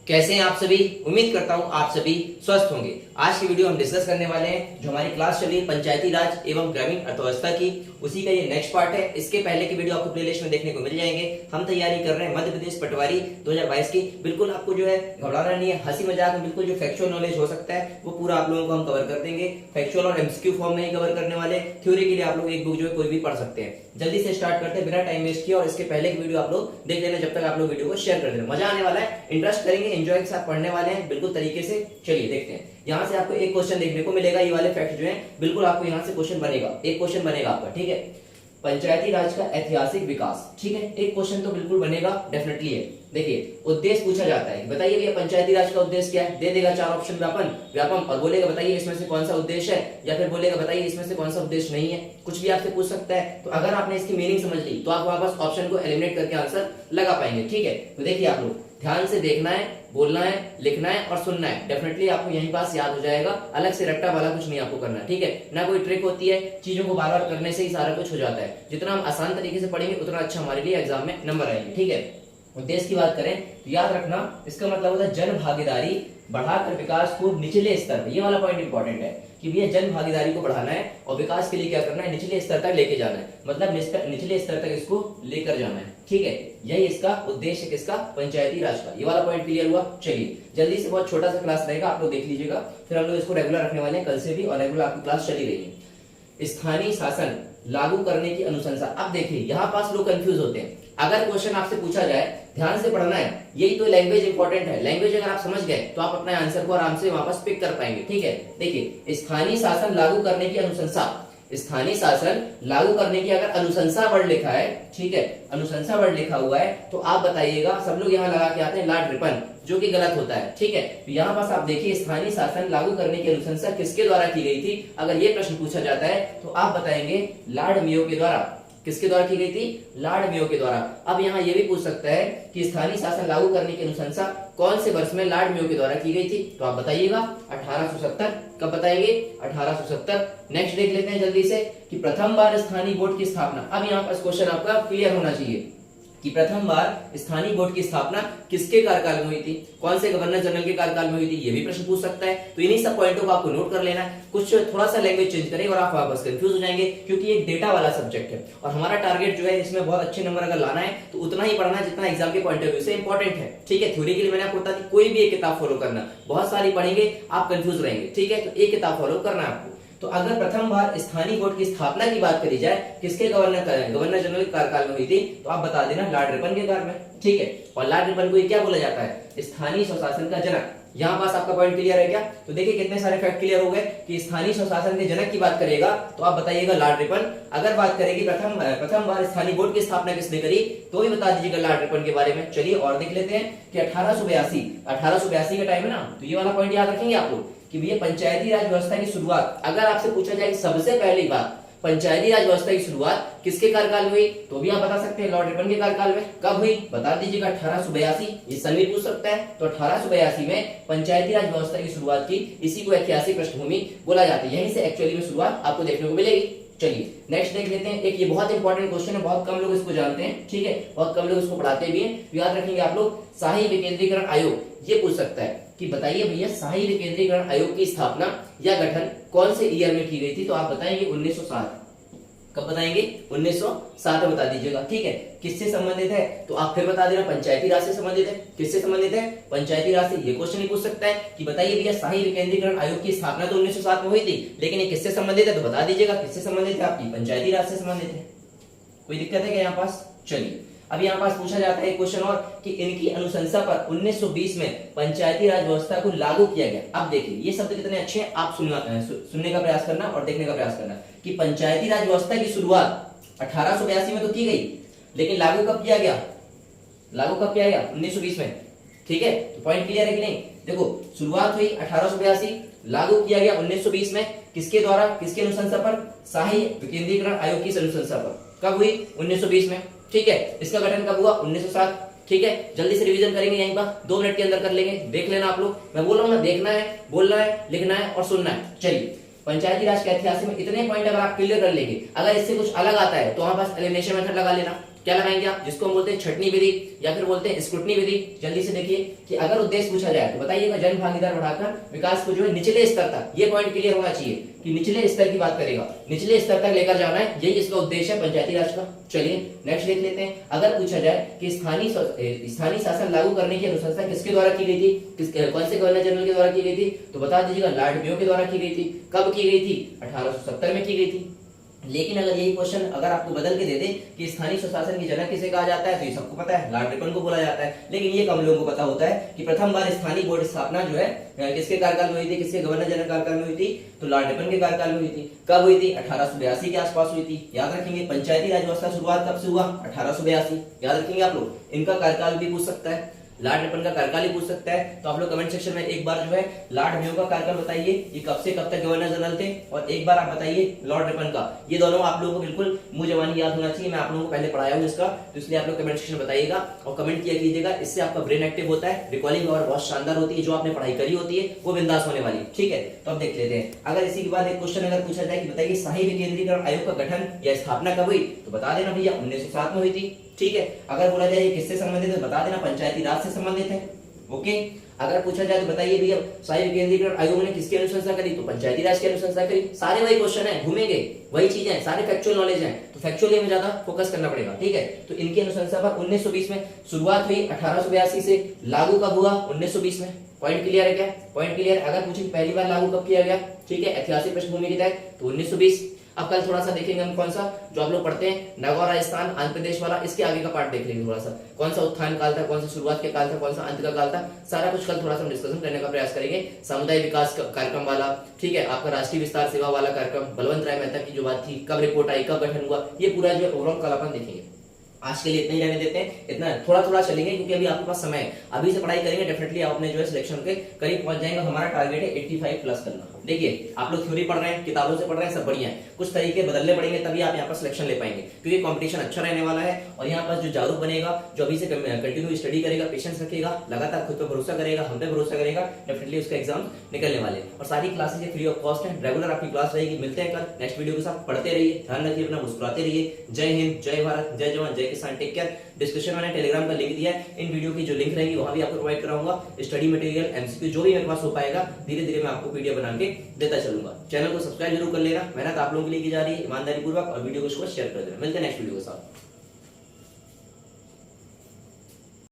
कैसे हैं आप सभी। उम्मीद करता हूं आप सभी स्वस्थ होंगे। आज की वीडियो हम डिस्कस करने वाले हैं जो हमारी क्लास चली है पंचायती राज एवं ग्रामीण अर्थव्यवस्था की, उसी का ये नेक्स्ट पार्ट है। इसके पहले की वीडियो आपको प्लेलिस्ट में देखने को मिल जाएंगे। हम तैयारी कर रहे हैं मध्य प्रदेश पटवारी 2022 की। बिल्कुल आपको जो है घबराना नहीं है, हंसी मजाक में बिल्कुल जो फैक्चुअल नॉलेज हो सकता है वो पूरा आप लोगों को हम कवर कर देंगे। फैक्चुअल और एमसीक्यू फॉर्म में ही कवर करने वाले, थ्योरी के लिए आप लोग एक बुक जो है कोई भी पढ़ सकते हैं। जल्दी से स्टार्ट करते हैं बिना टाइम वेस्ट किए, और इसके पहले की वीडियो आप लोग देख लेना, जब तक आप लोग वीडियो को शेयर कर देना। मजा आने वाला है, इंटरेस्ट करेंगे, एंजॉय के साथ पढ़ने वाले हैं बिल्कुल तरीके से। चलिए देखते हैं। यहाँ से आपको एक क्वेश्चन देखने को मिलेगा, ये वाले फैक्ट जो है बिल्कुल आपको यहाँ से क्वेश्चन बनेगा, एक क्वेश्चन बनेगा आपका, ठीक है। पंचायती राज का ऐतिहासिक विकास, ठीक है, एक क्वेश्चन तो बिल्कुल बनेगा, डेफिनेटली है। देखिए उद्देश्य पूछा जाता है, बताइए भैया पंचायती राज का उद्देश्य क्या है। दे देगा चार ऑप्शन, व्यापम, और बोलेगा बताइए इसमें से कौन सा उद्देश्य है, या फिर बोलेगा बताइए इसमें से कौन सा उद्देश्य नहीं है। कुछ भी आपसे पूछ सकता है। तो अगर आपने इसकी मीनिंग समझ ली तो आप वापस ऑप्शन को एलिमिनेट करके आंसर लगा पाएंगे, ठीक है। तो देखिए आप लोग ध्यान से देखना है, बोलना है, लिखना है और सुनना है। डेफिनेटली आपको यहीं पास याद हो जाएगा, अलग से रट्टा वाला कुछ नहीं आपको करना, ठीक है। ना कोई ट्रिक होती है, चीजों को बार बार करने से ही सारा कुछ हो जाता है। जितना हम आसान तरीके से पढ़ेंगे उतना अच्छा हमारे लिए एग्जाम में नंबर आएंगे, ठीक है। उद्देश्य की बात करें तो याद रखना, इसका मतलब होता है जन भागीदारी बढ़ाकर विकास को निचले स्तर पर। ये वाला पॉइंट इंपॉर्टेंट है कि भैया जन भागीदारी को बढ़ाना है और विकास के लिए क्या करना है, निचले स्तर तक लेके जाना है, मतलब निचले स्तर तक इसको लेकर जाना है, ठीक है। यही इसका उद्देश्य किसका, पंचायती राज का। ये वाला पॉइंट क्लियर हुआ। चलिए जल्दी से, बहुत छोटा सा क्लास रहेगा, आप लोग देख लीजिएगा। फिर हम लोग इसको रेगुलर रखने वाले हैं कल से भी, और रेगुलर आपकी क्लास चली रही है। स्थानीय शासन लागू करने की अनुशंसा। अब देखिए यहाँ पास लोग कंफ्यूज होते हैं। अगर क्वेश्चन आपसे पूछा जाए, ध्यान से पढ़ना है, यही तो लैंग्वेज इंपॉर्टेंट है। लैंग्वेज अगर आप समझ गए तो आप अपने आंसर को आराम से वापस पिक कर पाएंगे, ठीक है। देखिए स्थानीय शासन लागू करने की अनुशंसा, स्थानीय शासन लागू करने की अगर अनुशंसा वर्ड लिखा है, ठीक है, अनुशंसा वर्ड लिखा हुआ है, तो आप बताइएगा। सब लोग यहाँ लगा के आते हैं लॉर्ड रिपन, जो कि गलत होता है, ठीक है। तो यहाँ पास आप देखिए स्थानीय शासन लागू करने की अनुशंसा किसके द्वारा की गई थी। अगर ये प्रश्न पूछा जाता है तो आप बताएंगे लॉर्ड मेयो के द्वारा। किसके द्वारा की गई थी, लॉर्ड मेयो के द्वारा। अब यहाँ ये भी पूछ सकता है कि स्थानीय शासन लागू करने की अनुशंसा कौन से वर्ष में लॉर्ड मेयो के द्वारा की गई थी, तो आप बताइएगा 1870। कब बताएंगे, 1870। नेक्स्ट देख लेते हैं जल्दी से कि प्रथम बार स्थानीय बोर्ड की स्थापना। अब यहाँ पर क्वेश्चन आपका क्लियर होना चाहिए कि प्रथम बार स्थानीय बोर्ड की स्थापना किसके कार्यकाल में हुई थी, कौन से गवर्नर जनरल के कार्यकाल में हुई थी, ये भी प्रश्न पूछ सकता है। तो इन्हीं सब पॉइंटों को आपको नोट कर लेना है। कुछ थोड़ा सा लैंग्वेज चेंज करेंगे और आप वापस कंफ्यूज हो जाएंगे, क्योंकि ये डेटा वाला सब्जेक्ट है और हमारा टारगेट जो है इसमें बहुत अच्छे नंबर अगर लाना है तो उतना ही पढ़ना है जितना एग्जाम के पॉइंट ऑफ व्यू से इंपॉर्टेंट है, ठीक है। थ्योरी के लिए मैंने आपको बता दी, कोई भी एक किताब फॉलो करना, बहुत सारी पढ़ेंगे आप कंफ्यूज रहेंगे, ठीक है। तो एक किताब फॉलो करना है आपको। तो अगर प्रथम बार स्थानीय बोर्ड की स्थापना की बात करी जाए, किसके गवर्नर जनरल के कार्यकाल में हुई थी, तो आप बता देना लॉर्ड रिपन के काल में, ठीक है। और लॉर्ड रिपन को क्या बोला जाता है, स्थानीय स्वशासन का जनक। यहाँ पास आपका पॉइंट क्लियर है क्या। तो देखिए कितने सारे फैक्ट क्लियर हो गए कि स्थानीय स्वशासन के जनक की बात करेगा तो आप बताइएगा लॉर्ड रिपन। अगर बात करेगी प्रथम बार स्थानीय बोर्ड की स्थापना किसने करी, तो भी बता दीजिएगा लॉर्ड रिपन के बारे में। चलिए और देख लेते हैं कि 1882 का टाइम है ना, तो ये वाला पॉइंट याद रखेंगे आप लोग कि भैया पंचायती राज व्यवस्था की शुरुआत। अगर आपसे पूछा जाए सबसे पहली बात पंचायती राज व्यवस्था की शुरुआत किसके कार्यकाल में हुई, तो भी आप बता सकते हैं लॉर्ड रिपन के कार्यकाल में। कब हुई बता दीजिएगा, 1882। ये सन भी पूछ सकता है। तो 1882 में पंचायती राज व्यवस्था की शुरुआत की, इसी को ऐतिहासिक पृष्ठभूमि बोला जाता है। यहीं से एक्चुअली में शुरुआत आपको देखने को मिलेगी। चलिए नेक्स्ट देख लेते हैं। एक ये बहुत इंपॉर्टेंट क्वेश्चन है, बहुत कम लोग इसको जानते हैं, ठीक है, बहुत कम लोग इसको पढ़ाते भी हैं। तो याद रखेंगे आप लोग, शाही विकेंद्रीकरण आयोग ये पूछ सकता है कि बताइए भैया शाही विकेंद्रीकरण आयोग की स्थापना या गठन कौन से ईयर में की गई थी, तो आप बताएंगे 1907। कब बताएंगे, 1907 बता दीजिएगा, ठीक है। किससे संबंधित है, तो आप फिर बता देना पंचायती राज से संबंधित है। किससे संबंधित है, पंचायती राज से। ये क्वेश्चन ही पूछ सकता है कि बताइए भैया शाही विकेंद्रीकरण आयोग की स्थापना तो 1907 में हुई थी, लेकिन ये किससे संबंधित है, तो बता दीजिएगा किससे संबंधित है, आपकी पंचायती राज से संबंधित है। कोई दिक्कत है क्या यहाँ पास। चलिए अब यहाँ पास पूछा जाता है एक क्वेश्चन और कि इनकी अनुशंसा पर 1920 में पंचायती राज व्यवस्था को लागू किया गया। अब देखिए ये शब्द कितने अच्छे हैं, आप सुनने का प्रयास करना और देखने का प्रयास करना कि पंचायती राज व्यवस्था की शुरुआत 1882 में तो की गई, लेकिन लागू कब किया गया, लागू कब किया गया 1920 में, ठीक है। तो पॉइंट क्लियर है कि नहीं। देखो शुरुआत हुई 1882, लागू किया गया 1920 में, किसके द्वारा, किसके अनुशंसा पर, शाही विकेंद्रीकरण आयोग की अनुशंसा पर। कब हुई, 1920 में, ठीक है। इसका गठन कब हुआ, 1907, ठीक है। जल्दी से रिवीजन करेंगे, यहीं पर 2 मिनट के अंदर कर लेंगे, देख लेना आप लोग। मैं बोल रहा हूँ ना, देखना है, बोलना है, लिखना है और सुनना है। चलिए पंचायती राज के ऐतिहासिक में इतने पॉइंट अगर आप क्लियर कर लेंगे, अगर इससे कुछ अलग आता है तो वहां पास एलिमिनेशन मेथड लगा लेना। क्या लगाएंगे आप, जिसको हम बोलते हैं छटनी विधि या फिर बोलते हैं स्क्रूटनी विधि। जल्दी से देखिए कि अगर उद्देश्य पूछा जाए तो बताइएगा जन भागीदार बढ़ाकर विकास को जो है निचले स्तर तक, ये पॉइंट क्लियर होना चाहिए कि निचले स्तर की बात करेगा, निचले स्तर तक लेकर जाना है, यही इसका उद्देश्य है पंचायती राज का। चलिए नेक्स्ट देख लेते हैं। अगर पूछा जाए कि स्थानीय शासन लागू करने की अनुशंसा किसके द्वारा की गई थी, कौन से गवर्नर जनरल के द्वारा की गई थी, तो बता दीजिएगा लॉर्ड मेयो के द्वारा की गई थी। कब की गई थी, 1870 में की गई थी। लेकिन अगर यही क्वेश्चन अगर आपको बदल के दे दे कि स्थानीय स्वशासन की जनक किसे कहा जाता है, तो ये सबको पता है, लॉर्ड रिपन को बोला जाता है। लेकिन ये कम लोगों को पता होता है कि प्रथम बार स्थानीय बोर्ड स्थापना जो है किसके कार्यकाल में हुई थी, किसके गवर्नर जनरल कार्यकाल में हुई थी, तो लॉर्ड रिपन के कार्यकाल में हुई थी। कब हुई थी, 1882 के आसपास हुई थी। याद रखेंगे पंचायती राज व्यवस्था शुरुआत कब से हुआ, 1882। याद रखेंगे आप लोग, इनका कार्यकाल भी पूछ सकता है, लॉर्ड रिपन का कार्यकाल ही पूछ सकता है। तो आप लोग कमेंट सेक्शन में एक बार जो है लॉर्ड मेयो का कार्यकाल बताइए, ये कब से कब तक गवर्नर जनरल थे, और एक बार आप बताइए लॉर्ड रिपन का। ये दोनों आप लोगों को बिल्कुल मुंह जबानी याद होना चाहिए, मैं आप लोगों को पहले पढ़ाया हूं इसका, तो इसलिए आप लोग कमेंट सेक्शन में बताइएगा और कमेंट किया कीजिएगा। इससे आपका ब्रेन एक्टिव होता है, रिकॉलिंग पावर बहुत शानदार होती है, जो आपने पढ़ाई करी होती है वो बिंदास होने वाली है। ठीक है, तो अब देख लेते हैं। अगर इसी के बाद एक क्वेश्चन अगर पूछा जाए कि बताइए शाही विकेंद्रीकरण आयोग का गठन या स्थापना कब हुई, तो बता देना भैया 1907 में हुई थी। ठीक है, अगर बोला जाए किससे संबंधित है, बता देना पंचायती राज से संबंधित है। ओके, अगर पूछा जाए तो बताइए भैया शाही विकेंद्रीकरण आयोग ने किसकी अनुशंसा करी, तो पंचायती राज की अनुशंसा करी। सारे वही क्वेश्चन है, घूमेंगे वही चीजें हैं, सारे फैक्चुअल नॉलेज हैं, तो फैक्चुअली में ज्यादा फोकस करना पड़ेगा। ठीक है, तो इनकी अनुशंसा पर 1920 में शुरुआत हुई, 1882 से लागू कब हुआ, 1920 में। पॉइंट क्लियर है क्या, पॉइंट क्लियर। अगर पूछे पहली बार लागू कब किया गया, ठीक है, ऐतिहासिक पृष्ठभूमि के तहत, तो 1920। अब कल थोड़ा सा देखेंगे हम कौन सा, जो आप लोग पढ़ते हैं नागौर राजस्थान आंध्र प्रदेश वाला, इसके आगे का पार्ट देख लेंगे थोड़ा सा, कौन सा उत्थान काल था, कौन सा शुरुआत के काल था, कौन सा अंत का काल था, सारा कुछ कल थोड़ा सा हम डिस्कशन करने का प्रयास करेंगे। समुदाय विकास कार्यक्रम वाला, ठीक है, आपका राष्ट्रीय विस्तार सेवा वाला कार्यक्रम, बलवंत राय मेहता की जो बात थी, कब रिपोर्ट आई, कब गठन हुआ, ये पूरा जो ओवरऑल कल अपन देखेंगे। आज के लिए इतना ही रहने देते हैं, इतना थोड़ा थोड़ा चलेंगे क्योंकि अभी आपके पास समय है, अभी से पढ़ाई करेंगे डेफिनेटली आप अपने जो है सिलेक्शन के करीब पहुंच जाएंगे। हमारा टारगेट है 85 प्लस करना। देखिए आप लोग थ्योरी पढ़ रहे हैं, किताबों से पढ़ रहे हैं, सब बढ़िया है, कुछ तरीके बदलने पड़ेंगे तभी आप यहाँ पर सिलेक्शन ले पाएंगे, क्योंकि कंपटीशन अच्छा रहने वाला है। और यहाँ पर जो जागरूक बनेगा, जो अभी से कंटिन्यू स्टडी करेगा, पेशेंस रखेगा, लगातार खुद पर भरोसा करेगा, हम पे भरोसा करेगा, डेफिनेटली उसका एग्जाम निकलने वाले। और सारी क्लासेज फ्री ऑफ कॉस्ट है, रेगुलर आपकी क्लास रहेगी। मिलते हैं कल नेक्स्ट वीडियो के साथ, पढ़ते रहिए, ध्यान रखिए अपना, मुस्कुराते रहिए। जय हिंद, जय भारत, जय जवान, जय किसान, टेक केयर। डिस्क्रिप्शन में टेलीग्राम का लिंक दिया है, इन वीडियो की जो लिंक रहेगी वहां भी आपको प्रोवाइड कराऊंगा। स्टडी मटेरियल, एमसीक्यू जो भी मेरे पास हो पाएगा, धीरे धीरे मैं आपको पीडीएफ बना के देता चलूंगा। चैनल को सब्सक्राइब जरूर कर लेना, मेहनत आप लोगों के लिए की जा रही है ईमानदारी पूर्वक, और वीडियो को शेयर कर देना। मिलते हैं नेक्स्ट वीडियो के साथ।